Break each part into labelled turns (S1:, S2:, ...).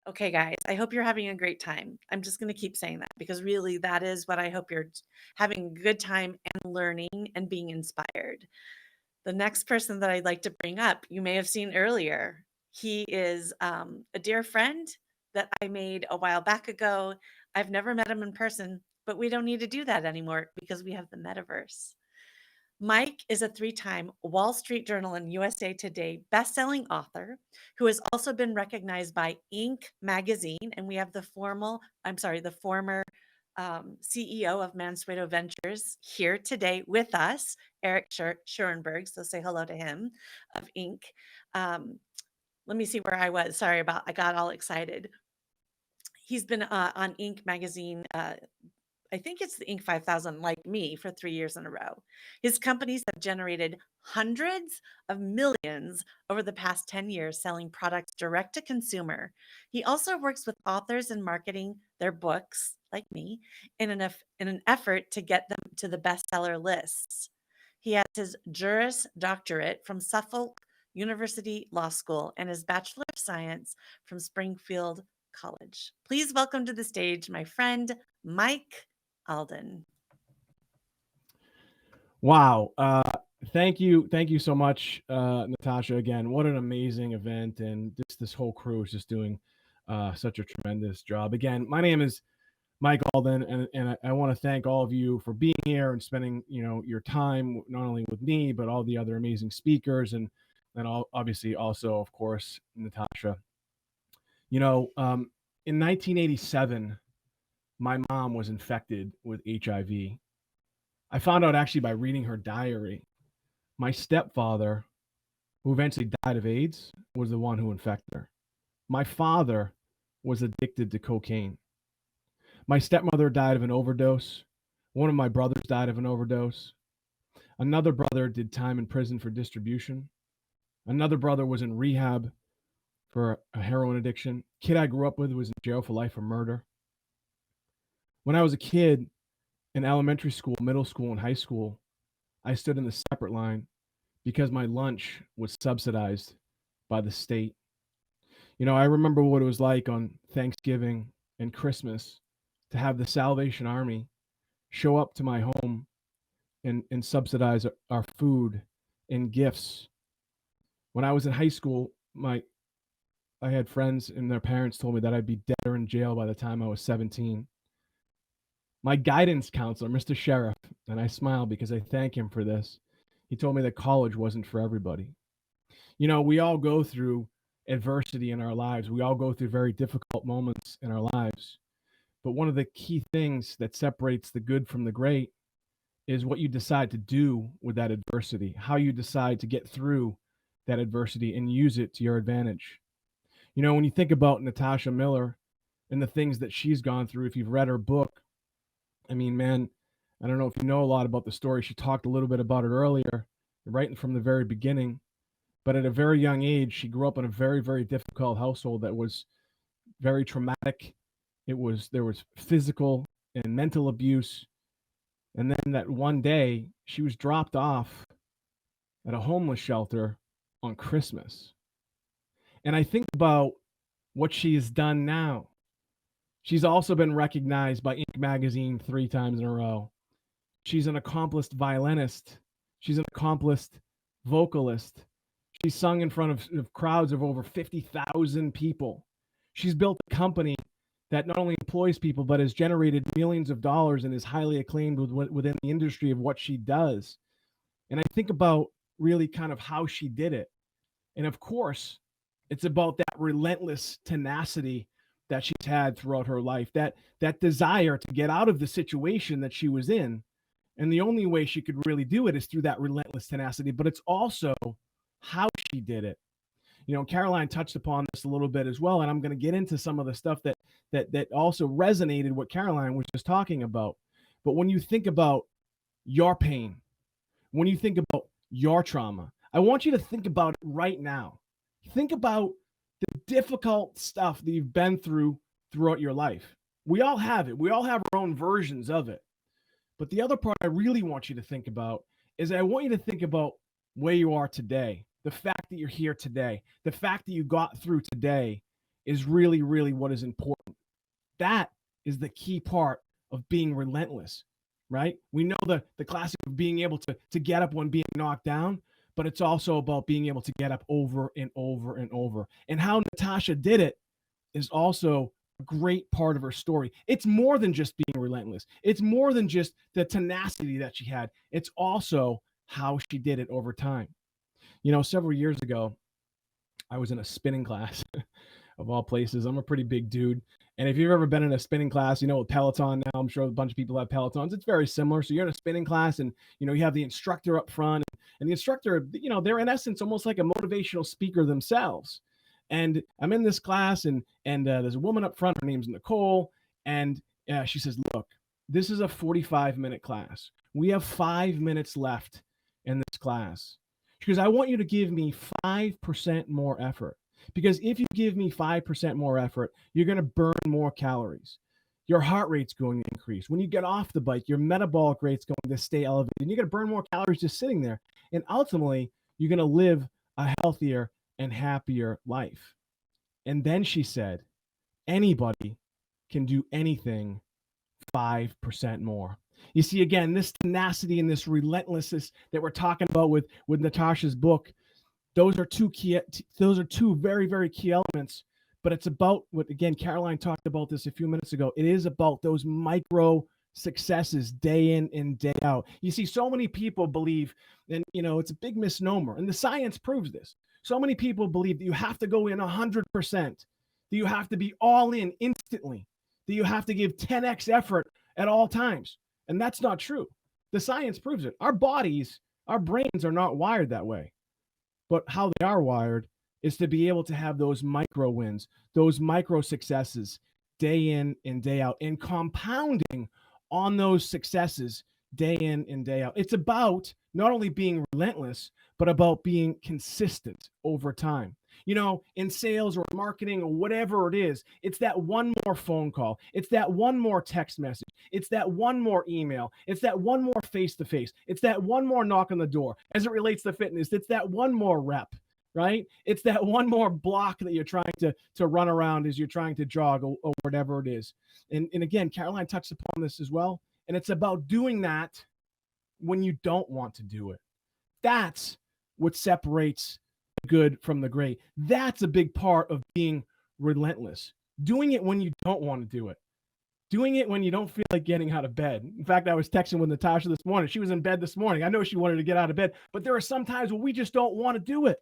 S1: Okay, guys, I hope you're having a great time. I'm just going to keep saying that because really that is what I hope you're having a good time and learning and being inspired. The next person that I'd like to bring up, you may have seen earlier. He is a dear friend that I made a while back ago. I've never met him in person, but we don't need to do that anymore because we have the metaverse. Mike is a three-time Wall Street Journal and USA Today bestselling author who has also been recognized by Inc. magazine, and we have the former CEO of Mansueto Ventures here today with us, Eric Schurenberg. So say hello to him of Inc. Um, Let me see where I was. I got all excited. He's been on Inc. magazine I think it's the Inc. 5000, like me, for 3 years in a row. His companies have generated hundreds of millions over the past 10 years selling products direct to consumer. He also works with authors in marketing their books, like me, in an effort to get them to the bestseller lists. He has his Juris Doctorate from Suffolk University Law School and his Bachelor of Science from Springfield College. Please welcome to the stage my friend, Mike Alden.
S2: Wow. Thank you. Thank you so much, Natasha. Again, what an amazing event. And this whole crew is just doing such a tremendous job. Again, my name is Mike Alden, and I want to thank all of you for being here and spending, your time not only with me, but all the other amazing speakers obviously also, of course, Natasha. In 1987, my mom was infected with HIV. I found out actually by reading her diary. My stepfather, who eventually died of AIDS, was the one who infected her. My father was addicted to cocaine. My stepmother died of an overdose. One of my brothers died of an overdose. Another brother did time in prison for distribution. Another brother was in rehab for a heroin addiction. Kid I grew up with was in jail for life for murder. When I was a kid in elementary school, middle school, and high school, I stood in the separate line because my lunch was subsidized by the state. I remember what it was like on Thanksgiving and Christmas to have the Salvation Army show up to my home and subsidize our food and gifts. When I was in high school, I had friends and their parents told me that I'd be dead or in jail by the time I was 17. My guidance counselor, Mr. Sheriff, and I smile because I thank him for this, he told me that college wasn't for everybody. We all go through adversity in our lives. We all go through very difficult moments in our lives. But one of the key things that separates the good from the great is what you decide to do with that adversity, how you decide to get through that adversity and use it to your advantage. When you think about Natasha Miller and the things that she's gone through, if you've read her book, I mean, man, I don't know if you know a lot about the story. She talked a little bit about it earlier, right from the very beginning. But at a very young age, she grew up in a very, very difficult household that was very traumatic. There was physical and mental abuse. And then that one day, she was dropped off at a homeless shelter on Christmas. And I think about what she has done now. She's also been recognized by Inc. magazine 3 times in a row. She's an accomplished violinist. She's an accomplished vocalist. She's sung in front of crowds of over 50,000 people. She's built a company that not only employs people, but has generated millions of dollars and is highly acclaimed within the industry of what she does. And I think about really kind of how she did it. And of course, it's about that relentless tenacity that she's had throughout her life, that desire to get out of the situation that she was in. And the only way she could really do it is through that relentless tenacity, but it's also how she did it. Caroline touched upon this a little bit as well, and I'm going to get into some of the stuff that also resonated what Caroline was just talking about. But when you think about your pain, when you think about your trauma, I want you to think about it right now. Think about the difficult stuff that you've been through throughout your life. We all have it. We all have our own versions of it. But the other part I really want you to think about is I want you to think about where you are today, the fact that you're here today, the fact that you got through today is really, really what is important. That is the key part of being relentless, right? We know the classic of being able to get up when being knocked down, but it's also about being able to get up over and over and over. And how Natasha did it is also a great part of her story. It's more than just being relentless. It's more than just the tenacity that she had. It's also how she did it over time. Several years ago, I was in a spinning class of all places. I'm a pretty big dude. And if you've ever been in a spinning class, with Peloton now, I'm sure a bunch of people have Pelotons. It's very similar. So you're in a spinning class and, you have the instructor up front. And the instructor, they're in essence almost like a motivational speaker themselves. And I'm in this class and there's a woman up front. Her name's Nicole. And she says, look, this is a 45-minute class. We have 5 minutes left in this class. She goes, I want you to give me 5% more effort. Because if you give me 5% more effort, you're going to burn more calories. Your heart rate's going to increase. When you get off the bike, your metabolic rate's going to stay elevated. And you're going to burn more calories just sitting there. And ultimately, you're going to live a healthier and happier life. And then she said, anybody can do anything 5% more. You see, again, this tenacity and this relentlessness that we're talking about with Natasha's book, those are two very, very key elements. But it's about what, again, Caroline talked about this a few minutes ago. It is about those micro successes day in and day out. You see, so many people believe, and it's a big misnomer, and the science proves this. So many people believe that you have to go in 100%, that you have to be all in instantly, that you have to give 10x effort at all times. And that's not true. The science proves it. Our bodies, our brains are not wired that way. But how they are wired is to be able to have those micro wins, those micro successes day in and day out, and compounding on those successes day in and day out. It's about not only being relentless, but about being consistent over time. In sales or marketing or whatever it is, it's that one more phone call. It's that one more text message. It's that one more email. It's that one more face-to-face. It's that one more knock on the door. As it relates to fitness, it's that one more rep, right? It's that one more block that you're trying to run around as you're trying to jog or whatever it is. And again, Caroline touched upon this as well. And it's about doing that when you don't want to do it. That's what separates the good from the great. That's a big part of being relentless. Doing it when you don't want to do it. Doing it when you don't feel like getting out of bed. In fact, I was texting with Natasha this morning. She was in bed this morning. I know she wanted to get out of bed, but there are some times where we just don't want to do it.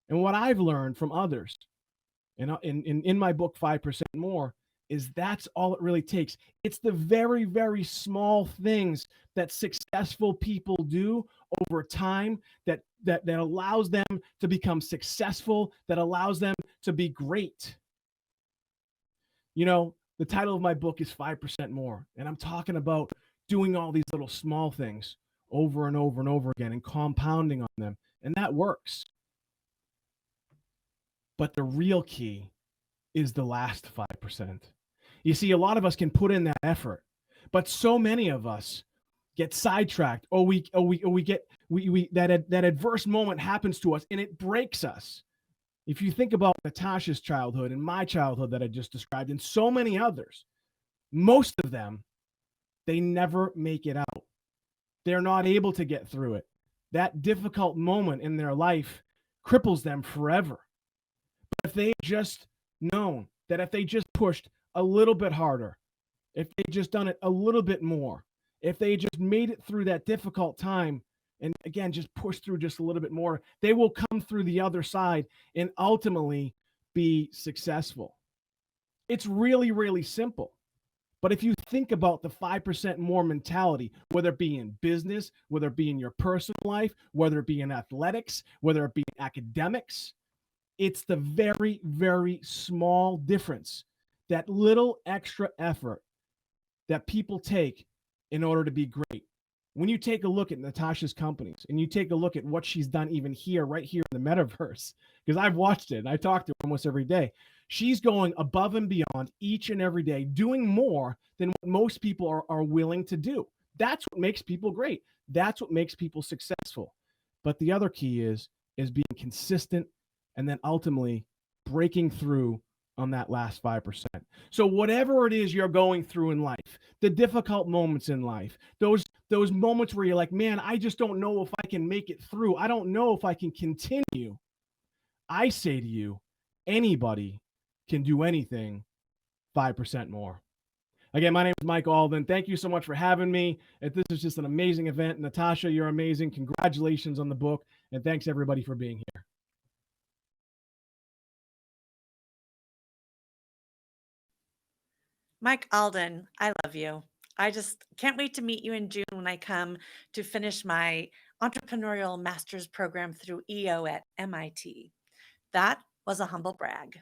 S2: And what I've learned from others, and in my book, 5% More, is that's all it really takes. It's the very, very small things that successful people do over time that allows them to become successful, that allows them to be great. The title of my book is 5% More, and I'm talking about doing all these little small things over and over and over again and compounding on them, and that works. But the real key is the last 5%. You see, a lot of us can put in that effort, but so many of us get sidetracked, or we get that adverse moment happens to us and it breaks us. If you think about Natasha's childhood and my childhood that I just described, and so many others, most of them, they never make it out. They're not able to get through it. That difficult moment in their life cripples them forever. But if they just known that if they just pushed a little bit harder, if they just done it a little bit more, if they just made it through that difficult time, and again, just push through just a little bit more, they will come through the other side and ultimately be successful. It's really, really simple. But if you think about the 5% more mentality, whether it be in business, whether it be in your personal life, whether it be in athletics, whether it be in academics, it's the very, very small difference, that little extra effort that people take in order to be great. When you take a look at Natasha's companies and you take a look at what she's done even here, right here in the Metaverse, because I've watched it and I talk to her almost every day, she's going above and beyond each and every day, doing more than what most people are willing to do. That's what makes people great. That's what makes people successful. But the other key is being consistent and then ultimately breaking through on that last 5%. So whatever it is you're going through in life, the difficult moments in life, those moments where you're like, man, I just don't know if I can make it through. I don't know if I can continue. I say to you, anybody can do anything 5% more. Again, my name is Mike Alden. Thank you so much for having me. This is just an amazing event. Natasha, you're amazing. Congratulations on the book. And thanks everybody for being here.
S1: Mike Alden, I love you. I just can't wait to meet you in June when I come to finish my entrepreneurial master's program through EO at MIT. That was a humble brag.